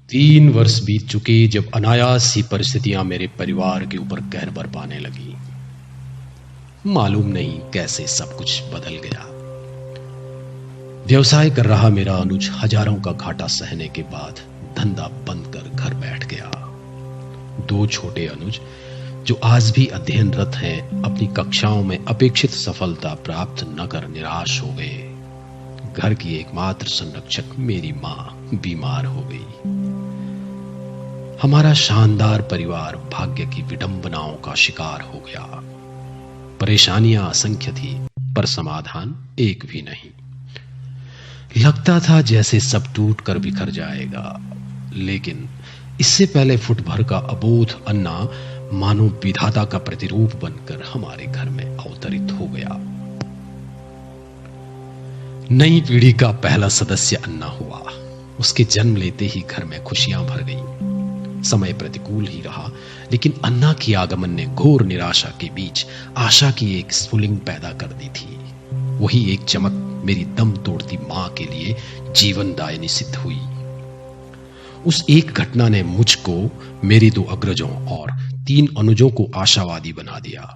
3 वर्ष बीत चुके जब अनायास ही परिस्थितियां मेरे परिवार के ऊपर कहर बरपाने लगी। मालूम नहीं कैसे सब कुछ बदल गया। व्यवसाय कर रहा मेरा अनुज हजारों का घाटा सहने के बाद धंधा बंद कर घर बैठ गया। 2 छोटे अनुज जो आज भी अध्ययनरत हैं, अपनी कक्षाओं में अपेक्षित सफलता प्राप्त न कर निराश हो गए। घर की एकमात्र संरक्षक मेरी मां बीमार हो गई। हमारा शानदार परिवार भाग्य की विडंबनाओं का शिकार हो गया। परेशानियां असंख्य थी, पर समाधान एक भी नहीं। लगता था जैसे सब टूट कर बिखर जाएगा, लेकिन इससे पहले फुट भर का अबोध अन्ना मानो विधाता का प्रतिरूप बनकर हमारे घर में अवतरित हो गया। नई पीढ़ी का पहला सदस्य अन्ना हुआ। उसके जन्म लेते ही घर में खुशियां भर गईं। समय प्रतिकूल ही रहा, लेकिन अन्ना की आगमन ने घोर निराशा के बीच आशा की एक स्फुलिंग पैदा कर दी थी। वही एक चमक मेरी दम तोड़ती मां के लिए जीवनदायिनी सिद्ध हुई। उस एक घटना ने मुझको, मेरी 2 अग्रजों और 3 अनुजों को आशावादी बना दिया।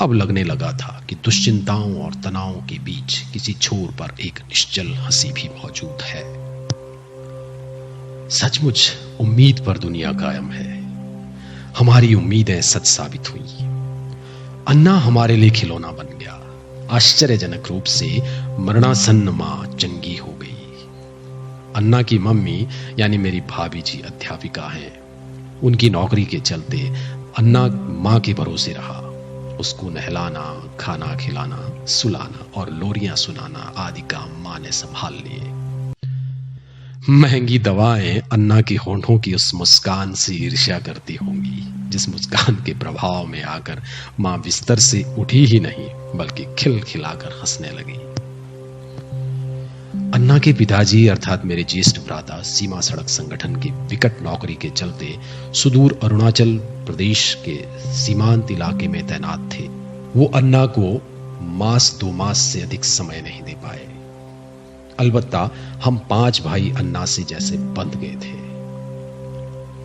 अब लगने लगा था कि दुश्चिंताओं और तनावों के बीच किसी छोर पर एक निश्चल हंसी भी मौजूद है। सचमुच उम्मीद पर दुनिया कायम है। हमारी उम्मीदें सच साबित हुई। अन्ना हमारे लिए खिलौना बन गया। आश्चर्यजनक रूप से मरणासन्न मां चंगी हो गई। अन्ना की मम्मी यानी मेरी भाभी जी अध्यापिका हैं। उनकी नौकरी के चलते अन्ना मां के भरोसे रहा। उसको नहलाना, खाना खिलाना, सुलाना और लोरियां सुनाना आदि काम मां ने संभाल लिए। महंगी दवाएं अन्ना के होंठों की उस मुस्कान से ईर्ष्या करती होंगी, जिस मुस्कान के प्रभाव में आकर मां बिस्तर से उठी ही नहीं, बल्कि खिलखिलाकर हंसने लगी। अन्ना के पिताजी अर्थात मेरे ज्येष्ठ भ्राता सीमा सड़क संगठन की विकट नौकरी के चलते सुदूर अरुणाचल प्रदेश के सीमांत इलाके में तैनात थे। वो अन्ना को 2 मास से अधिक समय नहीं दे पाए। अलबत्ता हम 5 भाई अन्ना से जैसे बंध गए थे।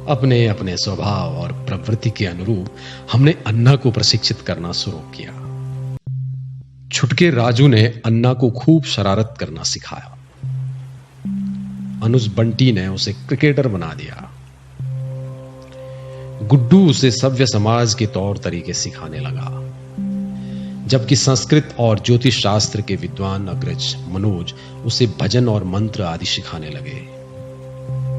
अपने अपने स्वभाव और प्रवृत्ति के अनुरूप हमने अन्ना को प्रशिक्षित करना शुरू किया। छुटके राजू ने अन्ना को खूब शरारत करना सिखाया। अनुज बंटी ने उसे क्रिकेटर बना दिया। गुड्डू उसे सभ्य समाज के तौर तरीके सिखाने लगा, जबकि संस्कृत और ज्योतिष शास्त्र के विद्वान अग्रज मनोज उसे भजन और मंत्र आदि सिखाने लगे।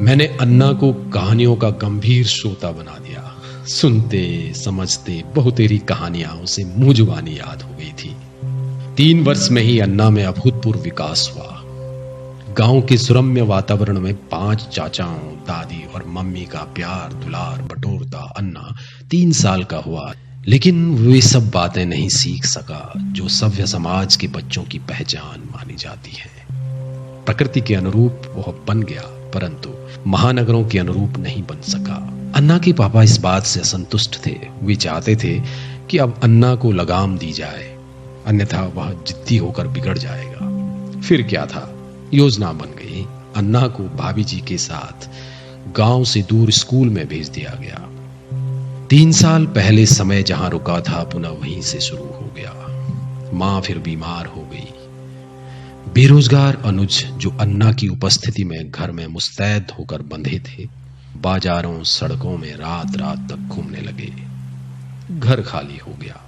मैंने अन्ना को कहानियों का गंभीर श्रोता बना दिया। सुनते समझते बहुतेरी कहानियां उसे मुंह जुबानी याद हो गई थी। 3 वर्ष में ही अन्ना में अभूतपूर्व विकास हुआ। गांव के सुरम्य वातावरण में 5 चाचाओं, दादी और मम्मी का प्यार दुलार बटोरता अन्ना 3 साल का हुआ, लेकिन वे सब बातें नहीं सीख सका जो सभ्य समाज के बच्चों की पहचान मानी जाती है। प्रकृति के अनुरूप वह बन गया, परंतु महानगरों के अनुरूप नहीं बन सका। अन्ना के पापा इस बात से असंतुष्ट थे। वे चाहते थे कि अब अन्ना को लगाम दी जाए, अन्यथा वह जिद्दी होकर बिगड़ जाएगा। फिर क्या था, योजना बन गई। अन्ना को भाभी जी के साथ गांव से दूर स्कूल में भेज दिया गया। 3 साल पहले समय जहां रुका था, पुनः वहीं से शुरू हो गया। मां फिर बीमार हो गई। बेरोजगार अनुज जो अन्ना की उपस्थिति में घर में मुस्तैद होकर बंधे थे, बाजारों सड़कों में रात रात तक घूमने लगे। घर खाली हो गया।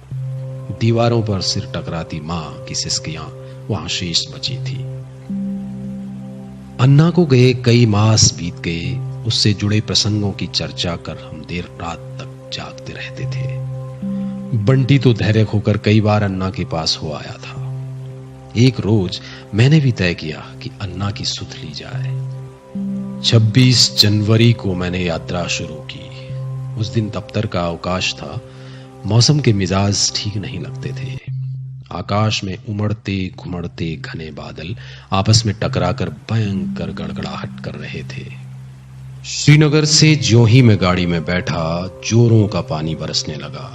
दीवारों पर सिर टकराती मां की सिसकियां वहां शेष बची थी। अन्ना को गए कई मास बीत गए। उससे जुड़े प्रसंगों की चर्चा कर हम देर रात तक जागते रहते थे। बंटी तो धैर्य खोकर कई बार अन्ना के पास हो आया था। एक रोज मैंने भी तय किया कि अन्ना की सुध ली जाए। 26 जनवरी को मैंने यात्रा शुरू की। उस दिन दफ्तर का अवकाश था। मौसम के मिजाज ठीक नहीं लगते थे। आकाश में उमड़ते घुमड़ते घने बादल आपस में टकराकर भयंकर गड़गड़ाहट कर रहे थे। श्रीनगर से ज्यों ही मैं गाड़ी में बैठा, जोरों का पानी बरसने लगा।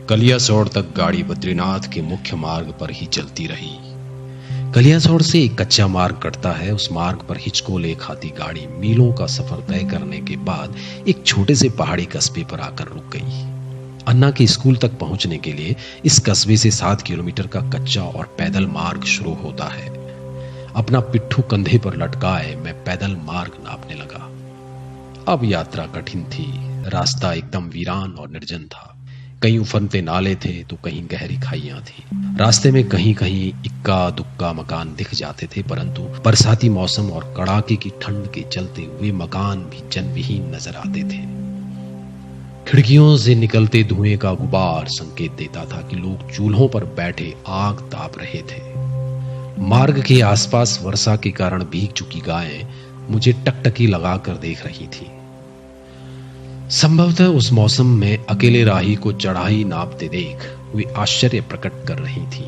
कलियासोड़ तक गाड़ी बद्रीनाथ के मुख्य मार्ग पर ही चलती रही। कलियासोड़ से एक कच्चा मार्ग कटता है। उस मार्ग पर हिचकोल एक हाथी गाड़ी मीलों का सफर तय करने के बाद एक छोटे से पहाड़ी कस्बे पर आकर रुक गई। अन्ना के स्कूल तक पहुंचने के लिए इस कस्बे से 7 किलोमीटर का कच्चा और पैदल मार्ग शुरू होता है। अपना पिट्ठू कंधे पर लटकाए मैं पैदल मार्ग नापने लगा। अब यात्रा कठिन थी। रास्ता एकदम वीरान और निर्जन था। कहीं उफनते नाले थे तो कहीं गहरी खाइयां थी। रास्ते में कहीं कहीं इक्का दुक्का मकान दिख जाते थे, परंतु बरसाती मौसम और कड़ाके की ठंड के चलते हुए मकान भी जनविहीन नजर आते थे। खिड़कियों से निकलते धुएं का गुबार संकेत देता था कि लोग चूल्हों पर बैठे आग ताप रहे थे। मार्ग के आसपास वर्षा के कारण भीग चुकी गायें मुझे टकटकी लगाकर देख रही थी। संभवतः उस मौसम में अकेले राही को चढ़ाई नापते देख वे आश्चर्य प्रकट कर रही थी।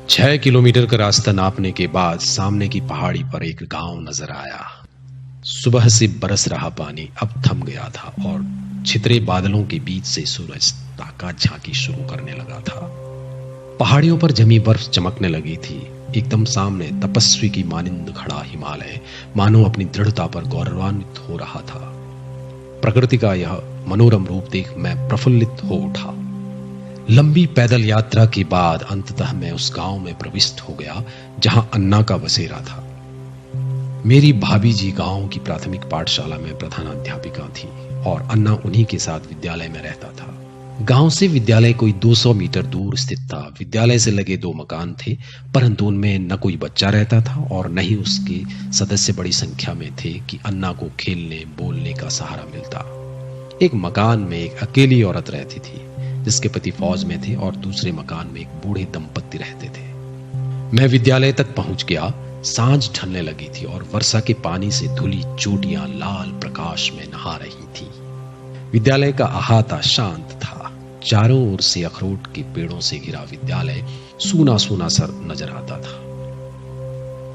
6 किलोमीटर का रास्ता नापने के बाद सामने की पहाड़ी पर एक गांव नजर आया। सुबह से बरस रहा पानी अब थम गया था और छितरे बादलों के बीच से सूरज ताका झांकी शुरू करने लगा था। पहाड़ियों पर जमी बर्फ चमकने लगी थी। एकदम सामने तपस्वी की मानिंद खड़ा हिमालय मानो अपनी दृढ़ता पर गौरवान्वित हो रहा था। प्रकृति का यह मनोरम रूप देख मैं प्रफुल्लित हो उठा। लंबी पैदल यात्रा के बाद अंततः मैं उस गांव में प्रविष्ट हो गया जहां अन्ना का बसेरा था। मेरी भाभी जी गांव की प्राथमिक पाठशाला में प्रधानाध्यापिका थी और अन्ना उन्हीं के साथ विद्यालय में रहता था। गांव से विद्यालय कोई 200 मीटर दूर स्थित था। विद्यालय से लगे 2 मकान थे, परंतु उनमें न कोई बच्चा रहता था और न ही उसके सदस्य बड़ी संख्या में थे कि अन्ना को खेलने बोलने का सहारा मिलता। एक मकान में एक अकेली औरत रहती थी जिसके पति फौज में थे और दूसरे मकान में एक बूढ़े दंपत्ति रहते थे। मैं विद्यालय तक पहुंच गया। सांझ ढलने लगी थी और वर्षा के पानी से धुली चोटियां लाल प्रकाश में नहा रही थी। विद्यालय का अहाता शांत था। चारों ओर से अखरोट के पेड़ों से घिरा विद्यालय सूना सूना सा नजर आता था।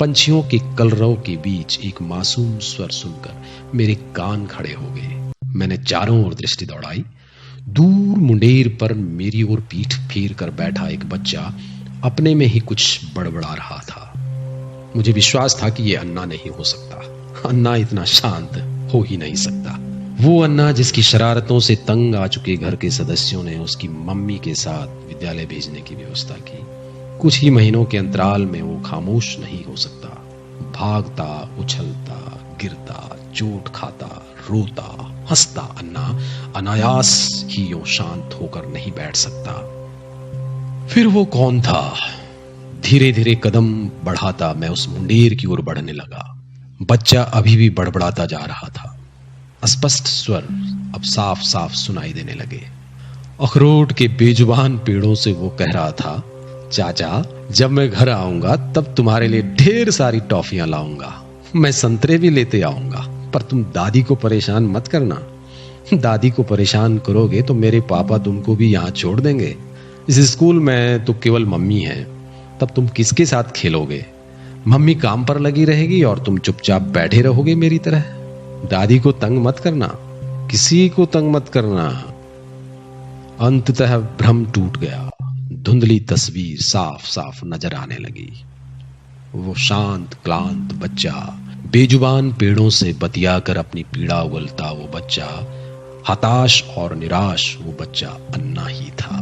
पंछियों के कलरव के बीच एक मासूम स्वर सुनकर मेरे कान खड़े हो गए। मैंने चारों ओर दृष्टि दौड़ाई। दूर मुंडेर पर मेरी ओर पीठ फेर कर बैठा एक बच्चा अपने में ही कुछ बड़बड़ा रहा था। मुझे विश्वास था कि यह अन्ना नहीं हो सकता। अन्ना इतना शांत हो ही नहीं सकता। वो अन्ना जिसकी शरारतों से तंग आ चुके घर के सदस्यों ने उसकी मम्मी के साथ विद्यालय भेजने की व्यवस्था की। कुछ ही महीनों के अंतराल में वो खामोश नहीं हो सकता। भागता, उछलता, गिरता, चोट खाता, रोता, हंसता अन्ना अनायास ही यूं शांत होकर नहीं बैठ सकता। फिर वो कौन था? धीरे धीरे कदम बढ़ाता मैं उस मुंडेर की ओर बढ़ने लगा। बच्चा अभी भी बड़बड़ाता जा रहा था। स्पष्ट स्वर अब साफ साफ सुनाई देने लगे। अखरोट के बेजुबान पेड़ों से वो कह रहा था, चाचा जब मैं घर आऊंगा तब तुम्हारे लिए ढेर सारी टॉफियां लाऊंगा। मैं संतरे भी लेते आऊंगा, पर तुम दादी को परेशान मत करना। दादी को परेशान करोगे तो मेरे पापा तुमको भी यहाँ छोड़ देंगे। इस स्कूल में तो केवल मम्मी है, तब तुम किसके साथ खेलोगे? मम्मी काम पर लगी रहेगी और तुम चुपचाप बैठे रहोगे मेरी तरह। दादी को तंग मत करना, किसी को तंग मत करना। अंततः भ्रम टूट गया। धुंधली तस्वीर साफ साफ नजर आने लगी। वो शांत क्लांत बच्चा, बेजुबान पेड़ों से बतियाकर अपनी पीड़ा उगलता वो बच्चा, हताश और निराश वो बच्चा अन्ना ही था।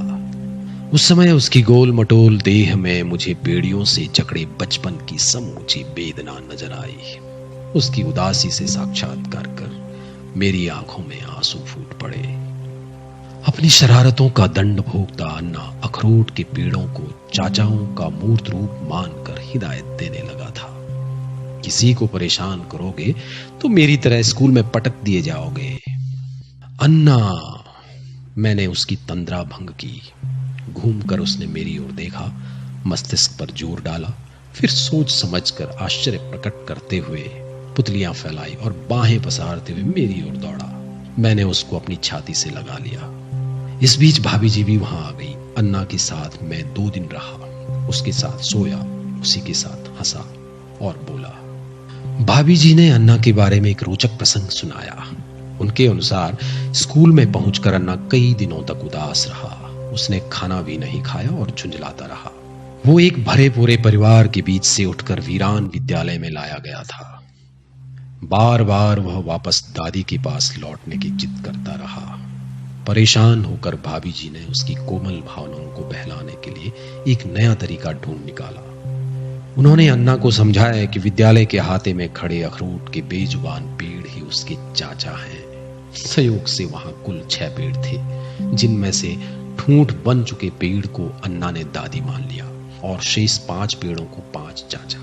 उस समय उसकी गोल मटोल देह में मुझे बेड़ियों से जकड़े बचपन की समूची वेदना नजर आई। उसकी उदासी से साक्षात्कार कर मेरी आंखों में आंसू फूट पड़े। अपनी शरारतों का दंड भोगता अन्ना अखरोट के पेड़ों को चाचाओं का मूर्त रूप मानकर हिदायत देने लगा था। किसी को परेशान करोगे तो मेरी तरह स्कूल में पटक दिए जाओगे। अन्ना, मैंने उसकी तंद्रा भंग की। घूमकर उसने मेरी ओर देखा, मस्तिष्क पर जोर डाला, फिर सोच समझकर आश्चर्य प्रकट करते हुए पुतलियां फैलाई और बाहें पसारते हुए मेरी ओर दौड़ा। मैंने उसको अपनी छाती से लगा लिया। इस बीच भाभी जी भी वहां आ गई। अन्ना के साथ मैं 2 दिन रहा। उसके साथ सोया, उसी के साथ हंसा और बोला। भाभी जी ने अन्ना के बारे में एक रोचक प्रसंग सुनाया। उनके अनुसार स्कूल में पहुंचकर अन्ना कई दिनों तक उदास रहा। उसने खाना भी नहीं खाया और झुंझलाता रहा। वो एक भरे पूरे परिवार के बीच से उठकर वीरान विद्यालय में लाया गया था। बार बार वह वापस दादी के पास लौटने की जिद करता रहा। परेशान होकर भाभी जी ने उसकी कोमल भावनाओं को बहलाने के लिए एक नया तरीका ढूंढ निकाला। उन्होंने अन्ना को समझाया कि विद्यालय के अहाते में खड़े अखरोट के बेजुबान पेड़ ही उसके चाचा हैं। संयोग से वहां कुल 6 पेड़ थे, जिनमें से ठूंठ बन चुके पेड़ को अन्ना ने दादी मान लिया और शेष 5 पेड़ों को 5 चाचा।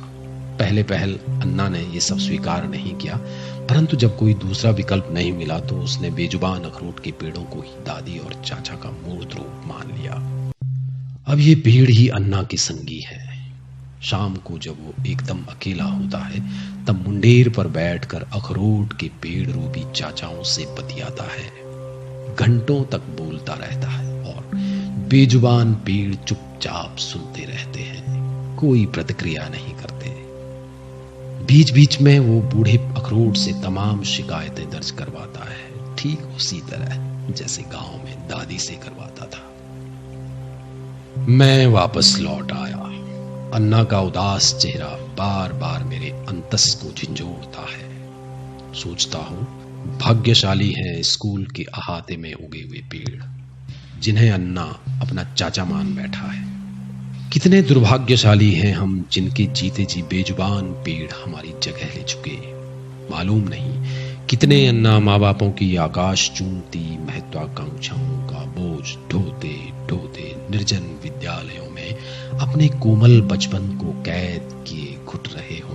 पहले अन्ना ने यह सब स्वीकार नहीं किया, परंतु जब कोई दूसरा विकल्प नहीं मिला तो उसने बेजुबान अखरोट के पेड़ों को ही दादी और चाचा का मूर्त रूप मान लिया। अब ये पेड़ ही अन्ना के संगी है। शाम को जब वो एकदम अकेला होता है तब मुंडेर पर बैठकर अखरोट के पेड़ रूपी चाचाओं से बतियाता है। घंटों तक बोलता रहता है और बेजुबान पेड़ चुपचाप सुनते रहते हैं, कोई प्रतिक्रिया नहीं करते। बीच बीच में वो बूढ़े अखरोट से तमाम शिकायतें दर्ज करवाता है, ठीक उसी तरह जैसे गांव में दादी से करवाता था। मैं वापस लौट आया। अन्ना का उदास चेहरा बार बार मेरे अंतस को झंझोड़ता है। सोचता हूं, भाग्यशाली है स्कूल के अहाते में उगे हुए पेड़, जिन्हें अन्ना अपना चाचा मान बैठा है। कितने दुर्भाग्यशाली हैं हम, जिनके जीते जी बेजुबान पेड़ हमारी जगह ले चुके। मालूम नहीं कितने अन्ना माँ बापों की आकाश चूमती महत्वाकांक्षाओं का बोझ ढोते ढोते निर्जन विद्यालयों में अपने कोमल बचपन को कैद किए घुट रहे हो।